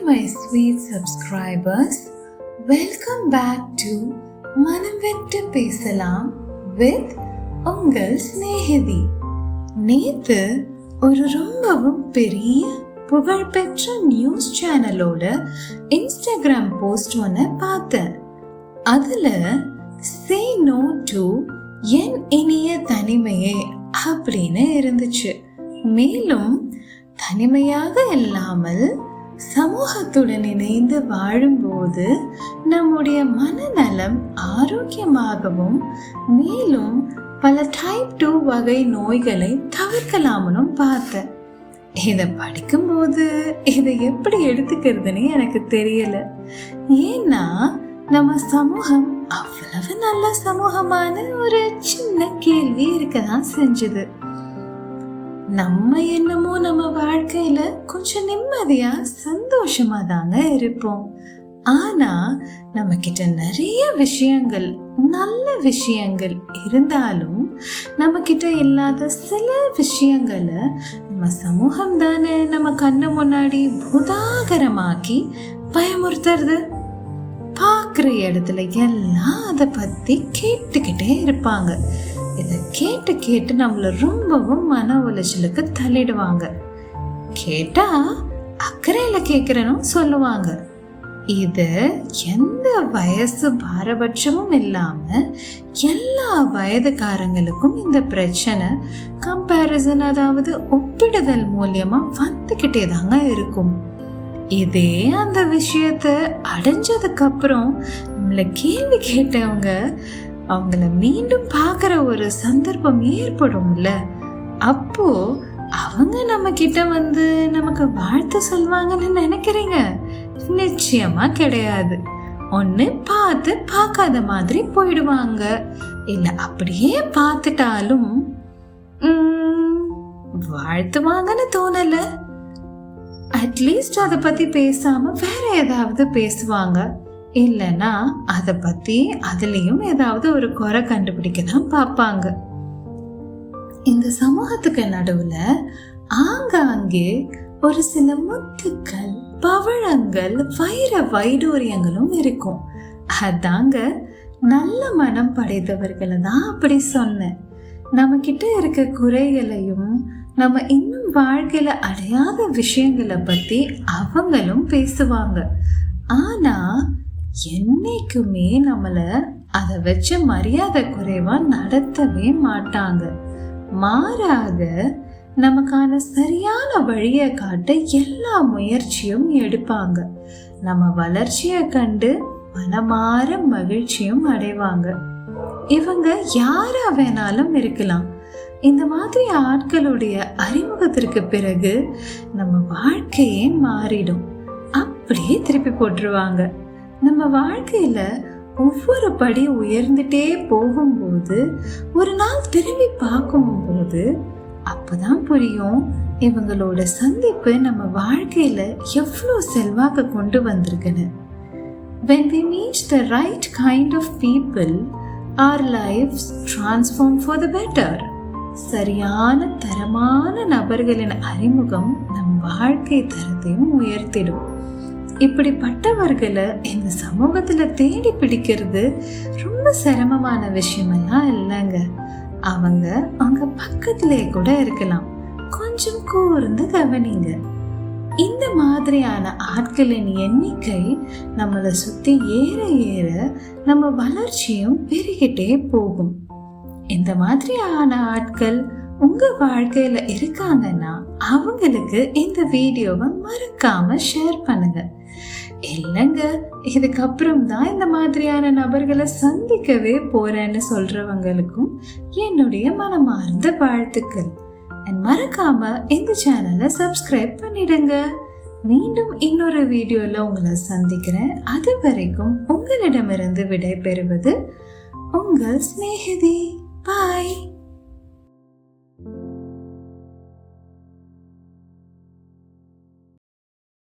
my sweet subscribers, welcome back to மனம் விட்டு பேசலாம் with உங்கள் ஸ்நேகிதி. நேத்து ஒரு ரொம்பவும் பெரிய புகழ்பெற்ற நியூஸ் சேனலோட இன்ஸ்டாகிராம் போஸ்ட் ஒன்று பார்த்தேன். அதுல say no to என் இனிய தனிமையே அப்படின்னு இருந்துச்சு. மேலும் தனிமையாக இல்லாமல் சமூகத்துடன் இணைந்து வாழும்போது நம்முடைய மனநலம் ஆரோக்கியமாகவும் மேலும் பல டைப் 2 வகை நோய்களை தவிர்க்கலாம்னு பார்த்தேன். இதை படிக்கும்போது இதை எப்படி எடுத்துக்கிறதுன்னு எனக்கு தெரியல. ஏன்னா நம்ம சமூகம் அவ்வளவு நல்ல சமூகமான ஒரு சின்ன கேள்வி இருக்கதான் செஞ்சது. நம்ம என்னமோ நம்ம வாழ்க்கையில கொஞ்சம் நிம்மதியா சந்தோஷமா தாங்க இருப்போம். ஆனா நம்ம கிட்ட நிறைய விஷயங்கள், நல்ல விஷயங்கள் இருந்தாலும் நம்ம கிட்ட இல்லாத சில விஷயங்களை நம்ம சமூகம் தானே நம்ம கண்ணு முன்னாடி புதாகரமாக்கி பயமுறுத்துறது. பார்க்குற இடத்துல எல்லாம் அதை பத்தி கேட்டுக்கிட்டே இருப்பாங்க. இதை கேட்டு கேட்டு நம்மள ரொம்பவும் மன உளைச்சலுக்கு தள்ளிடுவாங்க. கேட்டா அக்கறையில கேட்கிறனும் சொல்லுவாங்க. இது எந்த வயசு பாரபட்சமும் இல்லாம எல்லா வயதுக்காரங்களுக்கும் இந்த பிரச்சனை கம்பேரிசன், அதாவது ஒப்பிடுதல் மூலியமா வந்துகிட்டே தாங்க இருக்கும். இதே அந்த விஷயத்த அடைஞ்சதுக்கு அப்புறம் நம்மள கேள்வி கேட்டவங்க அவங்கள மீண்டும் பார்க்குற ஒரு சந்தர்ப்பம் ஏற்படும்ல, அப்போ அவங்க நம்ம கிட்ட வந்து நமக்கு வாழ்த்து சொல்வாங்கன்னு நினைக்கிறீங்க? நிச்சயமா கிடையாது. ஒன்று பார்த்து பார்க்காத மாதிரி போயிடுவாங்க, இல்லை அப்படியே பார்த்துட்டாலும் வாழ்த்துவாங்கன்னு தோணல. அட்லீஸ்ட் அதை பத்தி பேசாம வேற ஏதாவது பேசுவாங்க. இல்லைன்னா அதை பத்தி அதுலயும் ஏதாவது ஒரு குறை கண்டுபிடிக்க தான் பார்ப்பாங்க. இந்த சமூகத்துக்கு நடுவுல ஆங்காங்கே ஒரு சில முத்துக்கள், பவழங்கள், வைர வைடூரியங்களும் இருக்கும். அதாங்க நல்ல மனம் படைத்தவர்களை தான் அப்படி சொன்னேன். நம்ம கிட்ட இருக்க குறைகளையும் நம்ம இன்னும் வாழ்க்கையில அடையாத விஷயங்களை பத்தி அவங்களும் பேசுவாங்க. ஆனா என்னைக்குமே நம்மள அதை வச்ச மரியாதை குறைவா நடத்தவே மாட்டாங்க. மாறாக நமக்கான சரியான வழியை காட்ட எல்லா முயற்சியும் எடுப்பாங்க. நம்ம வளர்ச்சியை கண்டு மனமாற மகிழ்ச்சியும் அடைவாங்க. இவங்க யாரா வேணாலும் இருக்கலாம். இந்த மாதிரி ஆட்களுடைய அறிமுகத்திற்கு பிறகு நம்ம வாழ்க்கையே மாறிடும். அப்படியே திருப்பி போட்டுருவாங்க. நம்ம வாழ்க்கையில ஒவ்வொரு படி உயர்ந்துட்டே போகும்போது ஒரு நாள் திரும்பி பார்க்கும்போது அப்பதான் புரியும் இவங்களோட சந்திப்பு நம்ம வாழ்க்கையில எவ்வளோ செல்வாக்கு கொண்டு வந்திருக்குன்னு. When we meet the right kind of people, our lives transform for the better. சரியான தரமான நபர்களின் அறிமுகம் நம் வாழ்க்கை தரத்தையும் உயர்த்திடும். இப்படிப்பட்டவர்களை இந்த சமூகத்துல தேடி பிடிக்கிறது ரொம்ப சிரமமான விஷயமெல்லாம் இல்லைங்க. அவங்க பக்கத்திலே கூட இருக்கலாம். கொஞ்சம் கூர்ந்து கவனிங்க. இந்த மாதிரியான ஆட்களின் எண்ணிக்கை நம்மளை சுத்தி ஏற ஏற நம்ம வளர்ச்சியும் பெருகிட்டே போகும். இந்த மாதிரியான ஆட்கள் உங்க வாழ்க்கையில இருக்காங்கன்னா அவங்களுக்கு இந்த வீடியோவை மறக்காம ஷேர் பண்ணுங்க. இல்லைங்க இதுக்கப்புறம் தான் இந்த மாதிரியான நபர்களை சந்திக்கவே போறேன்னு சொல்றவங்களுக்கும் என்னுடைய மனமார்ந்த வாழ்த்துக்கள். மறக்காம இந்த சேனலை சப்ஸ்கிரைப் பண்ணிடுங்க. மீண்டும் இன்னொரு வீடியோல உங்களை சந்திக்கிறேன். அது வரைக்கும் உங்களிடமிருந்து விடை பெறுவது உங்கள் ஸ்நேகிதி. பாய்.